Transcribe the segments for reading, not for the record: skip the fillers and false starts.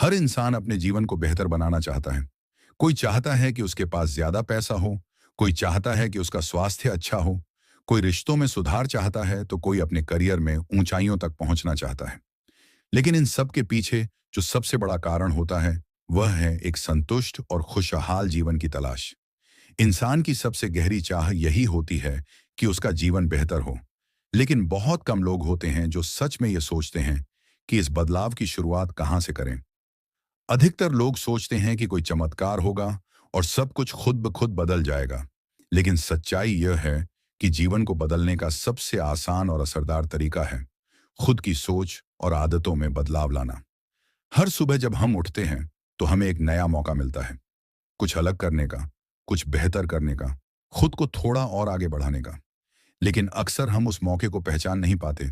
हर इंसान अपने जीवन को बेहतर बनाना चाहता है। कोई चाहता है कि उसके पास ज्यादा पैसा हो, कोई चाहता है कि उसका स्वास्थ्य अच्छा हो, कोई रिश्तों में सुधार चाहता है, तो कोई अपने करियर में ऊंचाइयों तक पहुंचना चाहता है। लेकिन इन सब के पीछे जो सबसे बड़ा कारण होता है, वह है एक संतुष्ट और खुशहाल जीवन की तलाश। इंसान की सबसे गहरी चाह यही होती है कि उसका जीवन बेहतर हो। लेकिन बहुत कम लोग होते हैं जो सच में ये सोचते हैं कि इस बदलाव की शुरुआत कहाँ से करें। अधिकतर लोग सोचते हैं कि कोई चमत्कार होगा और सब कुछ खुद ब खुद बदल जाएगा। लेकिन सच्चाई यह है कि जीवन को बदलने का सबसे आसान और असरदार तरीका है खुद की सोच और आदतों में बदलाव लाना। हर सुबह जब हम उठते हैं तो हमें एक नया मौका मिलता है, कुछ अलग करने का, कुछ बेहतर करने का, खुद को थोड़ा और आगे बढ़ाने का। लेकिन अक्सर हम उस मौके को पहचान नहीं पाते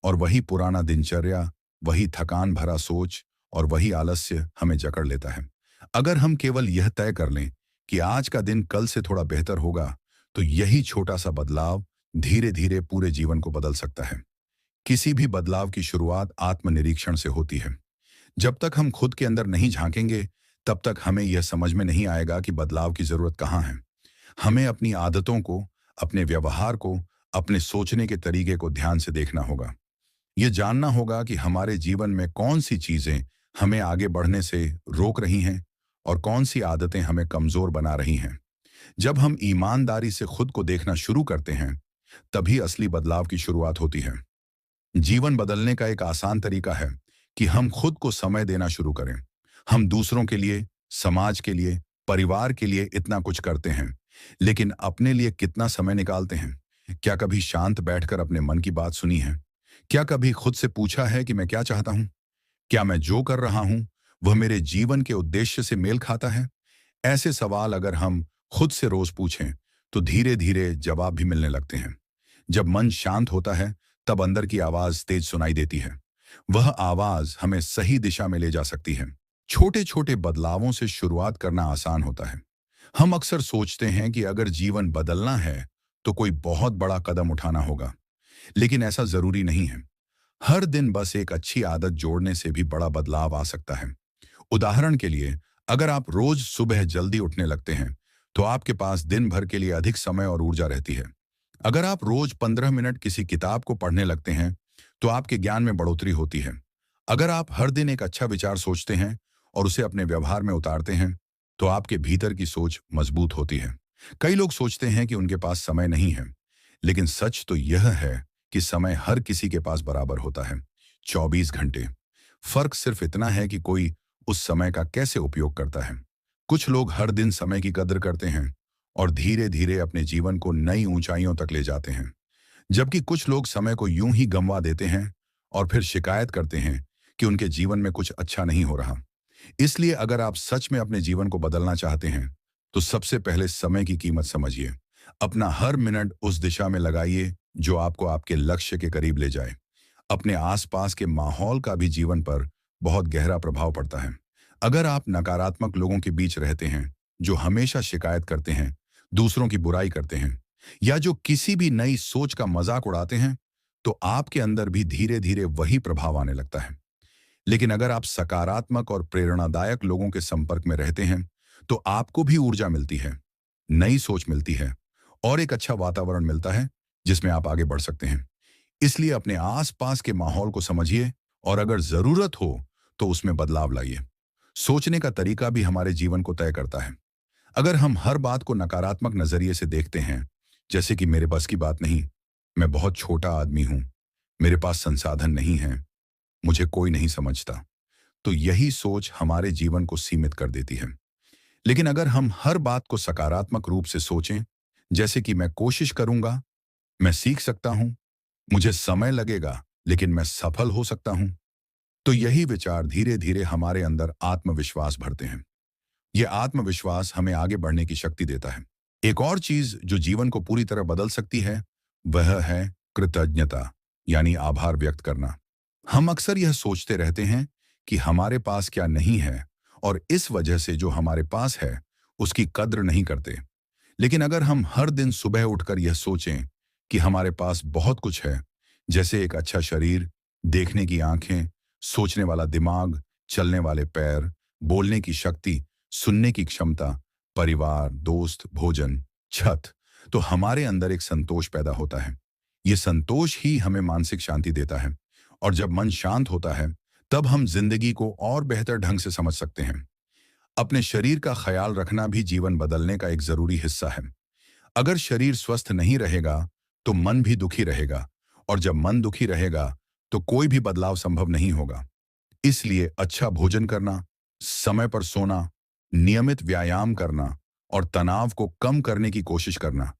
और वही पुराना दिनचर्या, वही थकान भरा सोच और वही आलस्य हमें जकड़ लेता है। अगर हम केवल यह तय कर लें कि आज का दिन कल से थोड़ा बेहतर होगा, तो यही छोटा सा बदलाव धीरे धीरे पूरे जीवन को बदल सकता है। किसी भी बदलाव की शुरुआत आत्मनिरीक्षण से होती है। जब तक हम खुद के अंदर नहीं झांकेंगे, तब तक हमें यह समझ में नहीं आएगा कि बदलाव की जरूरत कहाँ है। हमें अपनी आदतों को, अपने व्यवहार को, अपने सोचने के तरीके को ध्यान से देखना होगा। ये जानना होगा कि हमारे जीवन में कौन सी चीजें हमें आगे बढ़ने से रोक रही हैं और कौन सी आदतें हमें कमजोर बना रही हैं। जब हम ईमानदारी से खुद को देखना शुरू करते हैं, तभी असली बदलाव की शुरुआत होती है। जीवन बदलने का एक आसान तरीका है कि हम खुद को समय देना शुरू करें। हम दूसरों के लिए, समाज के लिए, परिवार के लिए इतना कुछ करते हैं, लेकिन अपने लिए कितना समय निकालते हैं? क्या कभी शांत बैठकर अपने मन की बात सुनी है? क्या कभी खुद से पूछा है कि मैं क्या चाहता हूं? क्या मैं जो कर रहा हूं वह मेरे जीवन के उद्देश्य से मेल खाता है? ऐसे सवाल अगर हम खुद से रोज पूछें, तो धीरे धीरे जवाब भी मिलने लगते हैं। जब मन शांत होता है, तब अंदर की आवाज तेज सुनाई देती है। वह आवाज हमें सही दिशा में ले जा सकती है। छोटे छोटे बदलावों से शुरुआत करना आसान होता है। हम अक्सर सोचते हैं कि अगर जीवन बदलना है तो कोई बहुत बड़ा कदम उठाना होगा, लेकिन ऐसा जरूरी नहीं है। हर दिन बस एक अच्छी आदत जोड़ने से भी बड़ा बदलाव आ सकता है। उदाहरण के लिए, अगर आप रोज सुबह जल्दी उठने लगते हैं, तो आपके पास दिन भर के लिए अधिक समय और ऊर्जा रहती है। अगर आप रोज 15 मिनट किसी किताब को पढ़ने लगते हैं, तो आपके ज्ञान में बढ़ोतरी होती है। अगर आप हर दिन एक अच्छा विचार सोचते हैं और उसे अपने व्यवहार में उतारते हैं, तो आपके भीतर की सोच मजबूत होती है। कई लोग सोचते हैं कि उनके पास समय नहीं है, लेकिन सच तो यह है कि समय हर किसी के पास बराबर होता है, 24 घंटे। फर्क सिर्फ इतना है कि कोई उस समय का कैसे उपयोग करता है। कुछ लोग हर दिन समय की कद्र करते हैं और धीरे धीरे अपने जीवन को नई ऊंचाइयों तक ले जाते हैं, जबकि कुछ लोग समय को यूं ही गंवा देते हैं और फिर शिकायत करते हैं कि उनके जीवन में कुछ अच्छा नहीं हो रहा। इसलिए अगर आप सच में अपने जीवन को बदलना चाहते हैं, तो सबसे पहले समय की कीमत समझिए। अपना हर मिनट उस दिशा में लगाइए जो आपको आपके लक्ष्य के करीब ले जाए। अपने आसपास के माहौल का भी जीवन पर बहुत गहरा प्रभाव पड़ता है। अगर आप नकारात्मक लोगों के बीच रहते हैं, जो हमेशा शिकायत करते हैं, दूसरों की बुराई करते हैं, या जो किसी भी नई सोच का मजाक उड़ाते हैं, तो आपके अंदर भी धीरे धीरे वही प्रभाव आने लगता है। लेकिन अगर आप सकारात्मक और प्रेरणादायक लोगों के संपर्क में रहते हैं, तो आपको भी ऊर्जा मिलती है, नई सोच मिलती है और एक अच्छा वातावरण मिलता है जिसमें आप आगे बढ़ सकते हैं। इसलिए अपने आसपास के माहौल को समझिए और अगर जरूरत हो तो उसमें बदलाव लाइए। सोचने का तरीका भी हमारे जीवन को तय करता है। अगर हम हर बात को नकारात्मक नजरिए से देखते हैं, जैसे कि मेरे बस की बात नहीं, मैं बहुत छोटा आदमी हूं, मेरे पास संसाधन नहीं है, मुझे कोई नहीं समझता, तो यही सोच हमारे जीवन को सीमित कर देती है। लेकिन अगर हम हर बात को सकारात्मक रूप से सोचें, जैसे कि मैं कोशिश करूंगा, मैं सीख सकता हूं, मुझे समय लगेगा लेकिन मैं सफल हो सकता हूं, तो यही विचार धीरे धीरे हमारे अंदर आत्मविश्वास भरते हैं। यह आत्मविश्वास हमें आगे बढ़ने की शक्ति देता है। एक और चीज जो जीवन को पूरी तरह बदल सकती है, वह है कृतज्ञता, यानी आभार व्यक्त करना। हम अक्सर यह सोचते रहते हैं कि हमारे पास क्या नहीं है और इस वजह से जो हमारे पास है उसकी कद्र नहीं करते। लेकिन अगर हम हर दिन सुबह उठकर यह सोचें कि हमारे पास बहुत कुछ है, जैसे एक अच्छा शरीर, देखने की आंखें, सोचने वाला दिमाग चलने वाले पैर, बोलने की शक्ति, सुनने की क्षमता, परिवार, दोस्त, भोजन, छत, तो हमारे अंदर एक संतोष पैदा होता है। ये संतोष ही हमें मानसिक शांति देता है। और जब मन शांत होता है, तब हम जिंदगी को और बेहतर ढंग से समझ सकते हैं। अपने शरीर का ख्याल रखना भी जीवन बदलने का एक जरूरी हिस्सा है। अगर शरीर स्वस्थ नहीं रहेगा, तो मन भी दुखी रहेगा, और जब मन दुखी रहेगा, तो कोई भी बदलाव संभव नहीं होगा। इसलिए अच्छा भोजन करना, समय पर सोना, नियमित व्यायाम करना और तनाव को कम करने की कोशिश करना,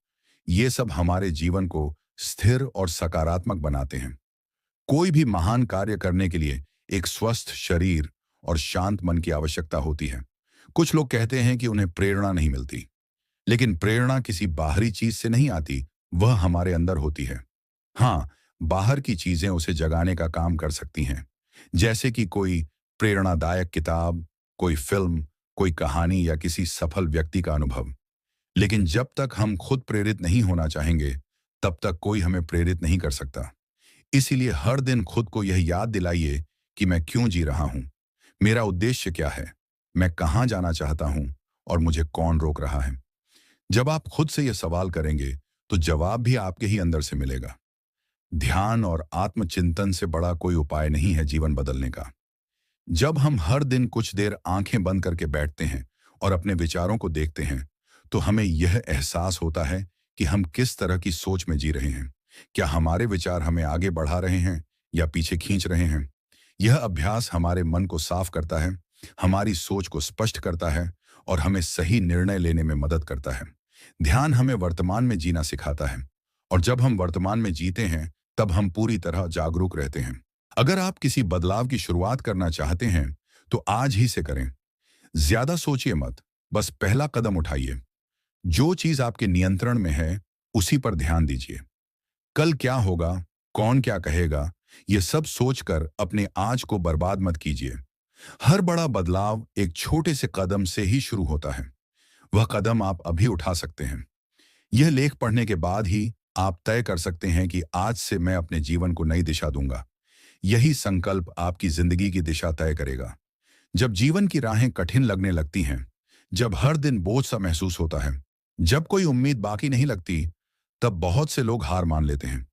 ये सब हमारे जीवन को स्थिर और सकारात्मक बनाते हैं। कोई भी महान कार्य करने के लिए एक स्वस्थ शरीर और शांत मन की आवश्यकता होती है। कुछ लोग कहते हैं कि उन्हें प्रेरणा नहीं मिलती, लेकिन प्रेरणा किसी बाहरी चीज से नहीं आती, वह हमारे अंदर होती है। हाँ, बाहर की चीजें उसे जगाने का काम कर सकती हैं, जैसे कि कोई प्रेरणादायक किताब, कोई फिल्म, कोई कहानी या किसी सफल व्यक्ति का अनुभव। लेकिन जब तक हम खुद प्रेरित नहीं होना चाहेंगे, तब तक कोई हमें प्रेरित नहीं कर सकता। इसीलिए हर दिन खुद को यह याद दिलाइए कि मैं क्यों जी रहा हूं, मेरा उद्देश्य क्या है, मैं कहां जाना चाहता हूं और मुझे कौन रोक रहा है। जब आप खुद से यह सवाल करेंगे, तो जवाब भी आपके ही अंदर से मिलेगा। ध्यान और आत्मचिंतन से बड़ा कोई उपाय नहीं है जीवन बदलने का। जब हम हर दिन कुछ देर आंखें बंद करके बैठते हैं और अपने विचारों को देखते हैं, तो हमें यह एहसास होता है कि हम किस तरह की सोच में जी रहे हैं। क्या हमारे विचार हमें आगे बढ़ा रहे हैं या पीछे खींच रहे हैं? यह अभ्यास हमारे मन को साफ करता है, हमारी सोच को स्पष्ट करता है और हमें सही निर्णय लेने में मदद करता है। ध्यान हमें वर्तमान में जीना सिखाता है, और जब हम वर्तमान में जीते हैं, तब हम पूरी तरह जागरूक रहते हैं। अगर आप किसी बदलाव की शुरुआत करना चाहते हैं, तो आज ही से करें। ज्यादा सोचिए मत, बस पहला कदम उठाइए। जो चीज आपके नियंत्रण में है, उसी पर ध्यान दीजिए। कल क्या होगा, कौन क्या कहेगा, ये सब सोचकर अपने आज को बर्बाद मत कीजिए। हर बड़ा बदलाव एक छोटे से कदम से ही शुरू होता है। वह कदम आप अभी उठा सकते हैं। यह लेख पढ़ने के बाद ही आप तय कर सकते हैं कि आज से मैं अपने जीवन को नई दिशा दूंगा। यही संकल्प आपकी जिंदगी की दिशा तय करेगा। जब जीवन की राहें कठिन लगने लगती हैं, जब हर दिन बोझ सा महसूस होता है, जब कोई उम्मीद बाकी नहीं लगती, तब बहुत से लोग हार मान लेते हैं।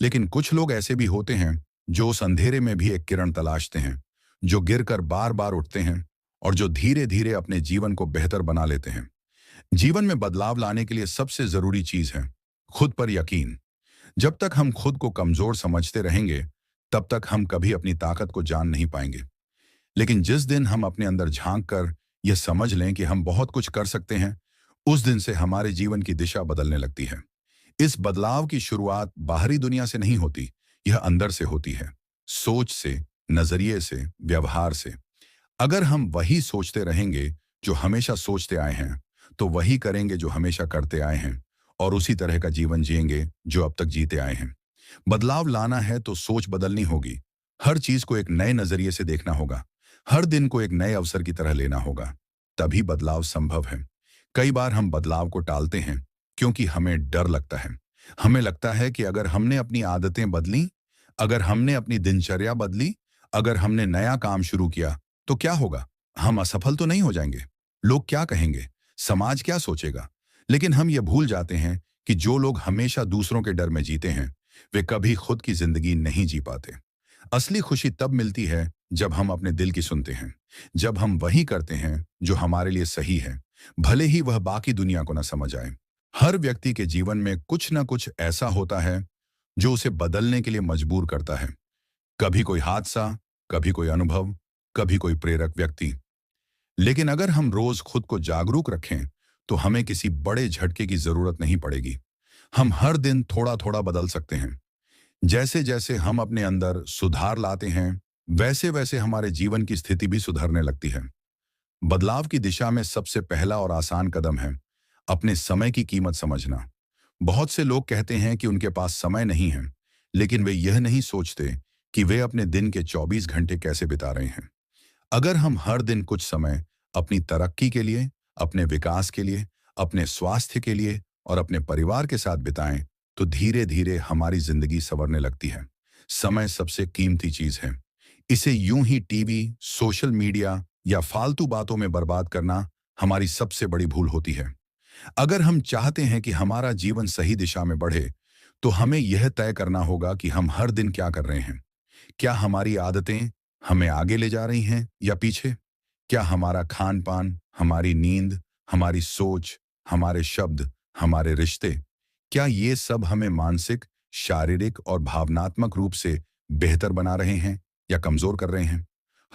लेकिन कुछ लोग ऐसे भी होते हैं जो उस अंधेरे में भी एक किरण तलाशते हैं, जो गिरकर बार बार उठते हैं और जो धीरे धीरे अपने जीवन को बेहतर बना लेते हैं। जीवन में बदलाव लाने के लिए सबसे जरूरी चीज है खुद पर यकीन। जब तक हम खुद को कमजोर समझते रहेंगे, तब तक हम कभी अपनी ताकत को जान नहीं पाएंगे। लेकिन जिस दिन हम अपने अंदर झांक कर यह समझ लें कि हम बहुत कुछ कर सकते हैं, उस दिन से हमारे जीवन की दिशा बदलने लगती है। इस बदलाव की शुरुआत बाहरी दुनिया से नहीं होती, यह अंदर से होती है। सोच से, नजरिए से, व्यवहार से। अगर हम वही सोचते रहेंगे जो हमेशा सोचते आए हैं, तो वही करेंगे जो हमेशा करते आए हैं, और उसी तरह का जीवन जिएंगे जो अब तक जीते आए हैं। बदलाव लाना है तो सोच बदलनी होगी। हर चीज को एक नए नजरिए से देखना होगा। हर दिन को एक नए अवसर की तरह लेना होगा। तभी बदलाव संभव है। कई बार हम बदलाव को टालते हैं क्योंकि हमें डर लगता है। हमें लगता है कि अगर हमने अपनी आदतें बदली, अगर हमने अपनी दिनचर्या बदली, अगर हमने नया काम शुरू किया, तो क्या होगा? हम असफल तो नहीं हो जाएंगे? लोग क्या कहेंगे? समाज क्या सोचेगा? लेकिन हम ये भूल जाते हैं कि जो लोग हमेशा दूसरों के डर में जीते हैं, वे कभी खुद की जिंदगी नहीं जी पाते। असली खुशी तब मिलती है जब हम अपने दिल की सुनते हैं, जब हम वही करते हैं जो हमारे लिए सही है, भले ही वह बाकी दुनिया को न समझ आए। हर व्यक्ति के जीवन में कुछ न कुछ ऐसा होता है जो उसे बदलने के लिए मजबूर करता है। कभी कोई हादसा, कभी कोई अनुभव, कभी कोई प्रेरक व्यक्ति। लेकिन अगर हम रोज खुद को जागरूक रखें, तो हमें किसी बड़े झटके की जरूरत नहीं पड़ेगी। हम हर दिन थोड़ा थोड़ा बदल सकते हैं। जैसे जैसे हम अपने अंदर सुधार लाते हैं, वैसे वैसे हमारे जीवन की स्थिति भी सुधरने लगती है। बदलाव की दिशा में सबसे पहला और आसान कदम है अपने समय की कीमत समझना। बहुत से लोग कहते हैं कि उनके पास समय नहीं है, लेकिन वे यह नहीं सोचते कि वे अपने दिन के 24 घंटे कैसे बिता रहे हैं। अगर हम हर दिन कुछ समय अपनी तरक्की के लिए, अपने विकास के लिए, अपने स्वास्थ्य के लिए और अपने परिवार के साथ बिताएं, तो धीरे धीरे हमारी जिंदगी संवरने लगती है। समय सबसे कीमती चीज है, इसे यूं ही टीवी, सोशल मीडिया या फालतू बातों में बर्बाद करना हमारी सबसे बड़ी भूल होती है। अगर हम चाहते हैं कि हमारा जीवन सही दिशा में बढ़े, तो हमें यह तय करना होगा कि हम हर दिन क्या कर रहे हैं। क्या हमारी आदतें हमें आगे ले जा रही हैं या पीछे? क्या हमारा खान-पान, हमारी नींद, हमारी सोच, हमारे शब्द, हमारे रिश्ते, क्या ये सब हमें मानसिक, शारीरिक और भावनात्मक रूप से बेहतर बना रहे हैं या कमजोर कर रहे हैं?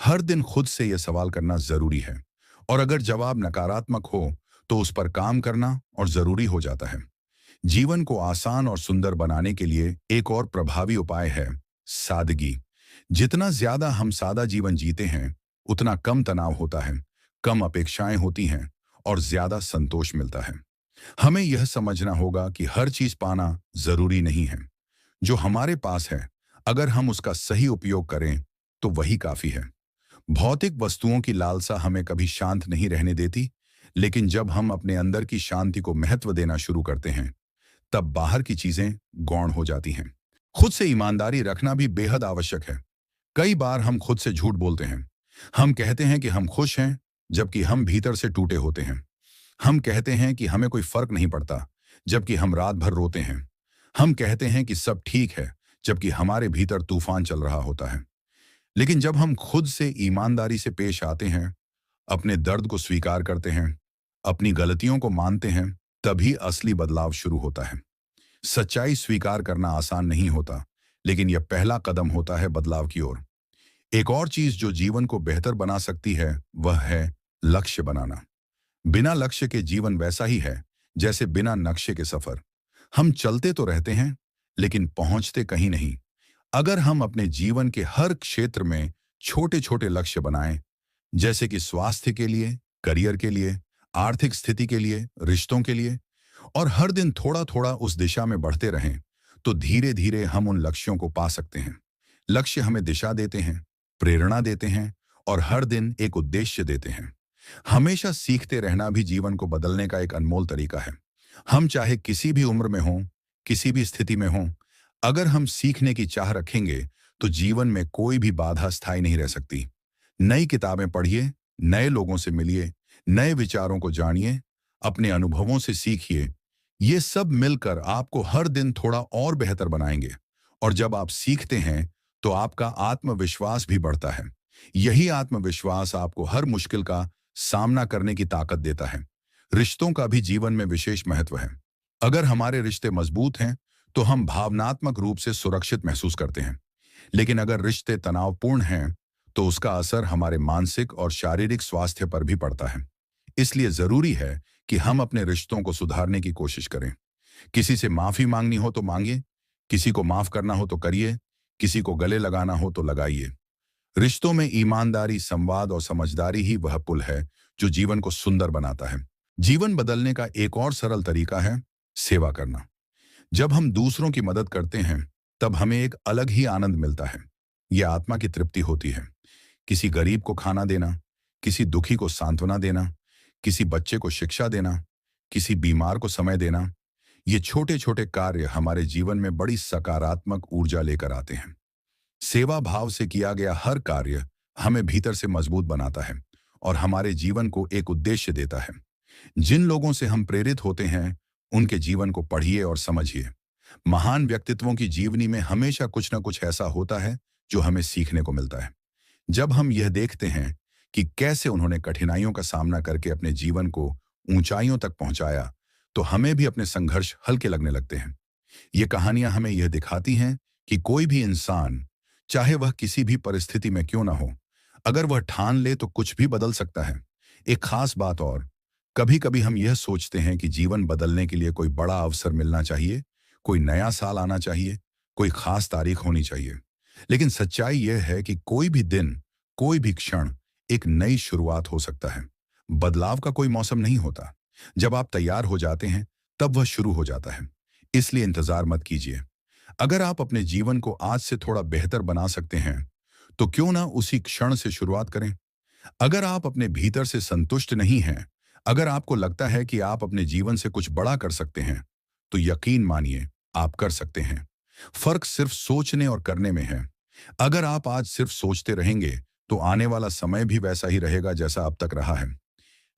हर दिन खुद से यह सवाल करना जरूरी है। और अगर जवाब नकारात्मक हो, तो उस पर काम करना और जरूरी हो जाता है। जीवन को आसान और सुंदर बनाने के लिए एक और प्रभावी उपाय है सादगी। जितना ज्यादा हम सादा जीवन जीते हैं, उतना कम तनाव होता है, कम अपेक्षाएं होती हैं और ज्यादा संतोष मिलता है। हमें यह समझना होगा कि हर चीज पाना जरूरी नहीं है। जो हमारे पास है, अगर हम उसका सही उपयोग करें, तो वही काफी है। भौतिक वस्तुओं की लालसा हमें कभी शांत नहीं रहने देती, लेकिन जब हम अपने अंदर की शांति को महत्व देना शुरू करते हैं, तब बाहर की चीजें गौण हो जाती हैं। खुद से ईमानदारी रखना भी बेहद आवश्यक है। कई बार हम खुद से झूठ बोलते हैं। हम कहते हैं कि हम खुश हैं, जबकि हम भीतर से टूटे होते हैं। हम कहते हैं कि हमें कोई फर्क नहीं पड़ता, जबकि हम रात भर रोते हैं। हम कहते हैं कि सब ठीक है, जबकि हमारे भीतर तूफान चल रहा होता है। लेकिन जब हम खुद से ईमानदारी से पेश आते हैं, अपने दर्द को स्वीकार करते हैं, अपनी गलतियों को मानते हैं, तभी असली बदलाव शुरू होता है। सच्चाई स्वीकार करना आसान नहीं होता, लेकिन यह पहला कदम होता है बदलाव की ओर। एक और चीज जो जीवन को बेहतर बना सकती है, वह है लक्ष्य बनाना। बिना लक्ष्य के जीवन वैसा ही है जैसे बिना नक्शे के सफर। हम चलते तो रहते हैं, लेकिन पहुंचते कहीं नहीं। अगर हम अपने जीवन के हर क्षेत्र में छोटे छोटे लक्ष्य बनाएं, जैसे कि स्वास्थ्य के लिए, करियर के लिए, आर्थिक स्थिति के लिए, रिश्तों के लिए, और हर दिन थोड़ा थोड़ा उस दिशा में बढ़ते रहें, तो धीरे धीरे हम उन लक्ष्यों को पा सकते हैं। लक्ष्य हमें दिशा देते हैं, प्रेरणा देते हैं और हर दिन एक उद्देश्य देते हैं। हमेशा सीखते रहना भी जीवन को बदलने का एक अनमोल तरीका है। हम चाहे किसी भी उम्र में हों, किसी भी स्थिति में हों, अगर हम सीखने की चाह रखेंगे, तो जीवन में कोई भी बाधा स्थायी नहीं रह सकती। नई किताबें पढ़िए, नए लोगों से मिलिए, नए विचारों को जानिए, अपने अनुभवों से सीखिए। ये सब मिलकर आपको हर दिन थोड़ा और बेहतर बनाएंगे। और जब आप सीखते हैं, तो आपका आत्मविश्वास भी बढ़ता है। यही आत्मविश्वास आपको हर मुश्किल का सामना करने की ताकत देता है। रिश्तों का भी जीवन में विशेष महत्व है। अगर हमारे रिश्ते मजबूत हैं, तो हम भावनात्मक रूप से सुरक्षित महसूस करते हैं। लेकिन अगर रिश्ते तनावपूर्ण हैं, तो उसका असर हमारे मानसिक और शारीरिक स्वास्थ्य पर भी पड़ता है। इसलिए जरूरी है कि हम अपने रिश्तों को सुधारने की कोशिश करें। किसी से माफी मांगनी हो तो मांगिए, किसी को माफ करना हो तो करिए, किसी को गले लगाना हो तो लगाइए। रिश्तों में ईमानदारी, संवाद और समझदारी ही वह पुल है जो जीवन को सुंदर बनाता है। जीवन बदलने का एक और सरल तरीका है सेवा करना। जब हम दूसरों की मदद करते हैं, तब हमें एक अलग ही आनंद मिलता है। यह आत्मा की तृप्ति होती है। किसी गरीब को खाना देना, किसी दुखी को सांत्वना देना, किसी बच्चे को शिक्षा देना, किसी बीमार को समय देना, ये छोटे छोटे कार्य हमारे जीवन में बड़ी सकारात्मक ऊर्जा लेकर आते हैं। सेवा भाव से किया गया हर कार्य हमें भीतर से मजबूत बनाता है और हमारे जीवन को एक उद्देश्य देता है। जिन लोगों से हम प्रेरित होते हैं, उनके जीवन को पढ़िए और समझिए। महान व्यक्तित्वों की जीवनी में हमेशा कुछ न कुछ ऐसा होता है जो हमें सीखने को मिलता है। जब हम यह देखते हैं कि कैसे उन्होंने कठिनाइयों का सामना करके अपने जीवन को ऊंचाइयों तक पहुंचाया, तो हमें भी अपने संघर्ष हल्के लगने लगते हैं। ये कहानियां हमें यह दिखाती हैं कि कोई भी इंसान, चाहे वह किसी भी परिस्थिति में क्यों ना हो, अगर वह ठान ले तो कुछ भी बदल सकता है। एक खास बात और, कभी कभी हम यह सोचते हैं कि जीवन बदलने के लिए कोई बड़ा अवसर मिलना चाहिए, कोई नया साल आना चाहिए, कोई खास तारीख होनी चाहिए। लेकिन सच्चाई यह है कि कोई भी दिन, कोई भी क्षण एक नई शुरुआत हो सकता है। बदलाव का कोई मौसम नहीं होता। जब आप तैयार हो जाते हैं, तब वह शुरू हो जाता है। इसलिए इंतजार मत कीजिए। अगर आप अपने जीवन को आज से थोड़ा बेहतर बना सकते हैं, तो क्यों ना उसी क्षण से शुरुआत करें। अगर आप अपने भीतर से संतुष्ट नहीं हैं, अगर आपको लगता है कि आप अपने जीवन से कुछ बड़ा कर सकते हैं, तो यकीन मानिए आप कर सकते हैं। फर्क सिर्फ सोचने और करने में है। अगर आप आज सिर्फ सोचते रहेंगे तो आने वाला समय भी वैसा ही रहेगा जैसा अब तक रहा है।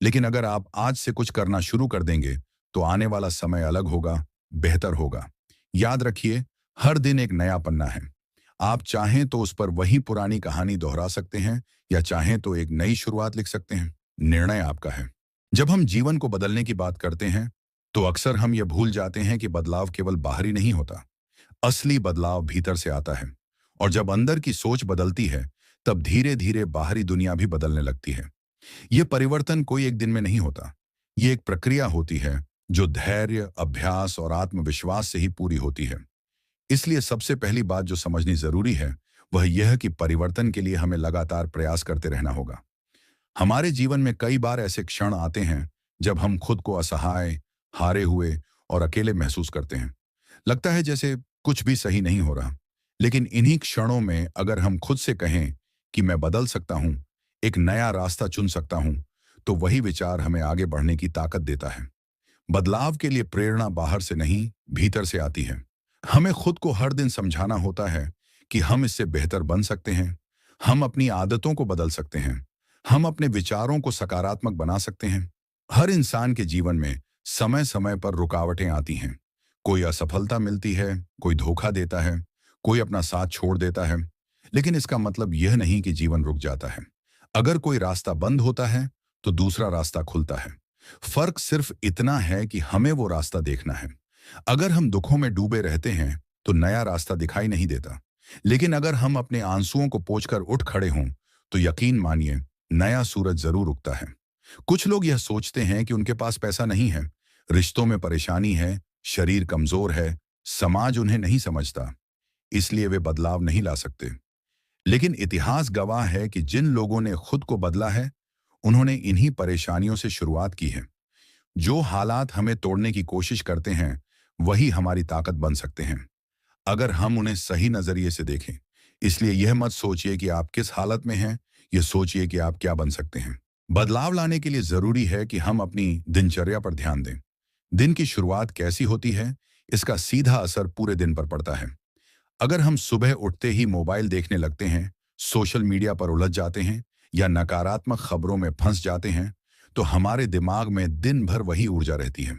लेकिन अगर आप आज से कुछ करना शुरू कर देंगे तो आने वाला समय अलग होगा, बेहतर होगा। याद रखिए, हर दिन एक नया पन्ना है। आप चाहें तो उस पर वही पुरानी कहानी दोहरा सकते हैं या चाहें तो एक नई शुरुआत लिख सकते हैं। निर्णय आपका है। जब हम जीवन को बदलने की बात करते हैं तो अक्सर हम ये भूल जाते हैं कि बदलाव केवल बाहरी नहीं होता। असली बदलाव भीतर से आता है। और जब अंदर की सोच बदलती है तब धीरे धीरे बाहरी दुनिया भी बदलने लगती है। ये परिवर्तन कोई एक दिन में नहीं होता। ये एक प्रक्रिया होती है जो धैर्य, अभ्यास और आत्मविश्वास से ही पूरी होती है। इसलिए सबसे पहली बात जो समझनी जरूरी है वह यह कि परिवर्तन के लिए हमें लगातार प्रयास करते रहना होगा। हमारे जीवन में कई बार ऐसे क्षण आते हैं जब हम खुद को असहाय, हारे हुए और अकेले महसूस करते हैं। लगता है जैसे कुछ भी सही नहीं हो रहा। लेकिन इन्हीं क्षणों में अगर हम खुद से कहें कि मैं बदल सकता हूं, एक नया रास्ता चुन सकता हूं, तो वही विचार हमें आगे बढ़ने की ताकत देता है। बदलाव के लिए प्रेरणा बाहर से नहीं, भीतर से आती है। हमें खुद को हर दिन समझाना होता है कि हम इससे बेहतर बन सकते हैं। हम अपनी आदतों को बदल सकते हैं। हम अपने विचारों को सकारात्मक बना सकते हैं। हर इंसान के जीवन में समय समय पर रुकावटें आती हैं। कोई असफलता मिलती है, कोई धोखा देता है, कोई अपना साथ छोड़ देता है। लेकिन इसका मतलब यह नहीं कि जीवन रुक जाता है। अगर कोई रास्ता बंद होता है तो दूसरा रास्ता खुलता है। फर्क सिर्फ इतना है कि हमें वो रास्ता देखना है। अगर हम दुखों में डूबे रहते हैं तो नया रास्ता दिखाई नहीं देता। लेकिन अगर हम अपने आंसुओं को पोंछकर उठ खड़े हों तो यकीन मानिए, नया सूरज जरूर उगता है। कुछ लोग यह सोचते हैं कि उनके पास पैसा नहीं है, रिश्तों में परेशानी है, शरीर कमजोर है, समाज उन्हें नहीं समझता, इसलिए वे बदलाव नहीं ला सकते। लेकिन इतिहास गवाह है कि जिन लोगों ने खुद को बदला है उन्होंने इन्हीं परेशानियों से शुरुआत की है। जो हालात हमें तोड़ने की कोशिश करते हैं वही हमारी ताकत बन सकते हैं, अगर हम उन्हें सही नजरिए से देखें। इसलिए यह मत सोचिए कि आप किस हालत में हैं, यह सोचिए कि आप क्या बन सकते हैं। बदलाव लाने के लिए जरूरी है कि हम अपनी दिनचर्या पर ध्यान दें। दिन की शुरुआत कैसी होती है, इसका सीधा असर पूरे दिन पर पड़ता है। अगर हम सुबह उठते ही मोबाइल देखने लगते हैं, सोशल मीडिया पर उलझ जाते हैं या नकारात्मक खबरों में फंस जाते हैं, तो हमारे दिमाग में दिन भर वही ऊर्जा रहती है।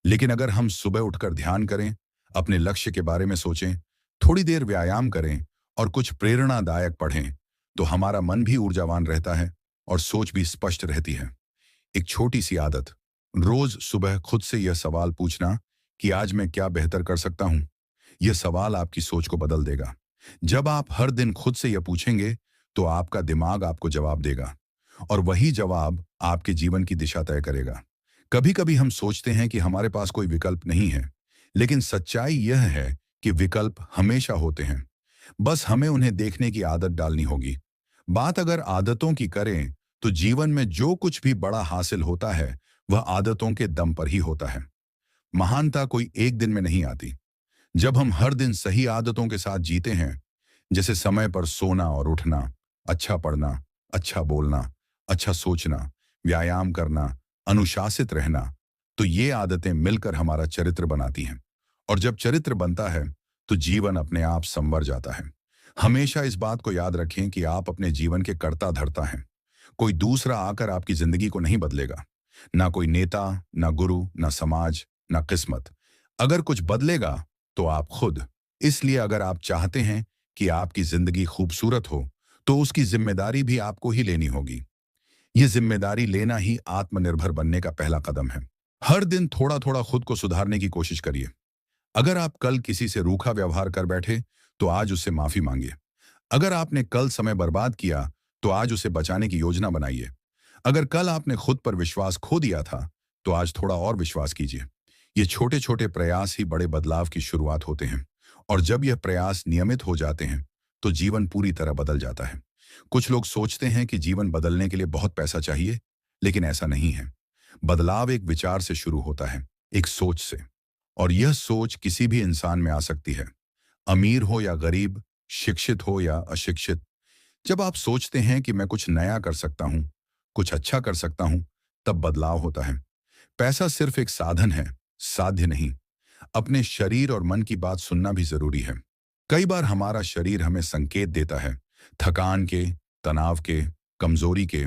लेकिन अगर हम सुबह उठकर ध्यान करें, अपने लक्ष्य के बारे में सोचें, थोड़ी देर व्यायाम करें और कुछ प्रेरणादायक पढ़ें, तो हमारा मन भी ऊर्जावान रहता है और सोच भी स्पष्ट रहती है। एक छोटी सी आदत, रोज सुबह खुद से यह सवाल पूछना कि आज मैं क्या बेहतर कर सकता हूं। यह सवाल आपकी सोच को बदल देगा। जब आप हर दिन खुद से यह पूछेंगे तो आपका दिमाग आपको जवाब देगा और वही जवाब आपके जीवन की दिशा तय करेगा। कभी कभी हम सोचते हैं कि हमारे पास कोई विकल्प नहीं है, लेकिन सच्चाई यह है कि विकल्प हमेशा होते हैं। बस हमें उन्हें देखने की आदत डालनी होगी। बात अगर आदतों की करें तो जीवन में जो कुछ भी बड़ा हासिल होता है वह आदतों के दम पर ही होता है। महानता कोई एक दिन में नहीं आती। जब हम हर दिन सही आदतों के साथ जीते हैं, जैसे समय पर सोना और उठना, अच्छा पढ़ना, अच्छा बोलना, अच्छा सोचना, व्यायाम करना, अनुशासित रहना, तो ये आदतें मिलकर हमारा चरित्र बनाती हैं। और जब चरित्र बनता है तो जीवन अपने आप संवर जाता है। हमेशा इस बात को याद रखें कि आप अपने जीवन के कर्ता धर्ता हैं। कोई दूसरा आकर आपकी जिंदगी को नहीं बदलेगा। ना कोई नेता, ना गुरु, ना समाज, ना किस्मत। अगर कुछ बदलेगा तो आप खुद। इसलिए अगर आप चाहते हैं कि आपकी जिंदगी खूबसूरत हो तो उसकी जिम्मेदारी भी आपको ही लेनी होगी। ये जिम्मेदारी लेना ही आत्मनिर्भर बनने का पहला कदम है। हर दिन थोड़ा थोड़ा खुद को सुधारने की कोशिश करिए। अगर आप कल किसी से रूखा व्यवहार कर बैठे तो आज उससे माफी मांगिए। अगर आपने कल समय बर्बाद किया तो आज उसे बचाने की योजना बनाइए। अगर कल आपने खुद पर विश्वास खो दिया था तो आज थोड़ा और विश्वास कीजिए। ये छोटे छोटे प्रयास ही बड़े बदलाव की शुरुआत होते हैं। और जब यह प्रयास नियमित हो जाते हैं तो जीवन पूरी तरह बदल जाता है। कुछ लोग सोचते हैं कि जीवन बदलने के लिए बहुत पैसा चाहिए, लेकिन ऐसा नहीं है। बदलाव एक विचार से शुरू होता है, एक सोच से। और यह सोच किसी भी इंसान में आ सकती है, अमीर हो या गरीब, शिक्षित हो या अशिक्षित। जब आप सोचते हैं कि मैं कुछ नया कर सकता हूं, कुछ अच्छा कर सकता हूं, तब बदलाव होता है। पैसा सिर्फ एक साधन है, साध्य नहीं। अपने शरीर और मन की बात सुनना भी जरूरी है। कई बार हमारा शरीर हमें संकेत देता है, थकान के, तनाव के, कमजोरी के,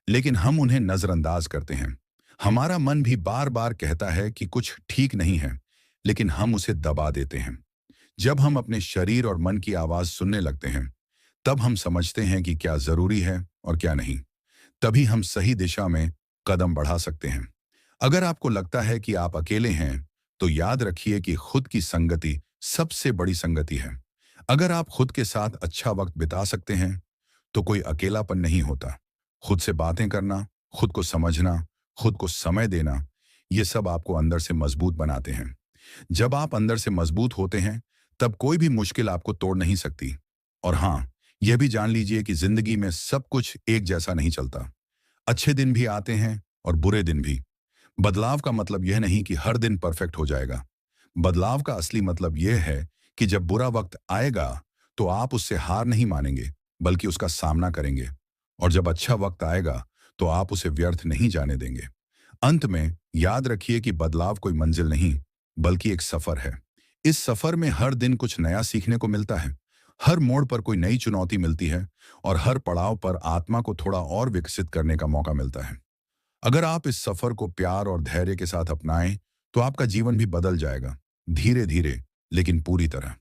लेकिन हम उन्हें नजरअंदाज करते हैं। हमारा मन भी बार बार कहता है कि कुछ ठीक नहीं है, लेकिन हम उसे दबा देते हैं। जब हम अपने शरीर और मन की आवाज सुनने लगते हैं, तब हम समझते हैं कि क्या जरूरी है और क्या नहीं। तभी हम सही दिशा में कदम बढ़ा सकते हैं। अगर आपको लगता है कि आप अकेले हैं, तो याद रखिए कि खुद की संगति सबसे बड़ी संगति है। अगर आप खुद के साथ अच्छा वक्त बिता सकते हैं, तो कोई अकेलापन नहीं होता। खुद से बातें करना, खुद को समझना, खुद को समय देना, ये सब आपको अंदर से मजबूत बनाते हैं। जब आप अंदर से मजबूत होते हैं, तब कोई भी मुश्किल आपको तोड़ नहीं सकती। और हाँ, यह भी जान लीजिए कि जिंदगी में सब कुछ एक जैसा नहीं चलता। अच्छे दिन भी आते हैं और बुरे दिन भी। बदलाव का मतलब यह नहीं कि हर दिन परफेक्ट हो जाएगा। बदलाव का असली मतलब यह है कि जब बुरा वक्त आएगा, तो आप उससे हार नहीं मानेंगे, बल्कि उसका सामना करेंगे। और जब अच्छा वक्त आएगा, तो आप उसे व्यर्थ नहीं जाने देंगे। अंत में याद रखिए कि बदलाव कोई मंजिल नहीं, बल्कि एक सफर है। इस सफर में हर दिन कुछ नया सीखने को मिलता है। हर मोड़ पर कोई नई चुनौती मिलती है, और हर पड़ाव पर आत्मा को थोड़ा और विकसित करने का मौका मिलता है। अगर आप इस सफर को प्यार और धैर्य के साथ अपनाएं, तो आपका जीवन भी बदल जाएगा, धीरे धीरे, लेकिन पूरी तरह।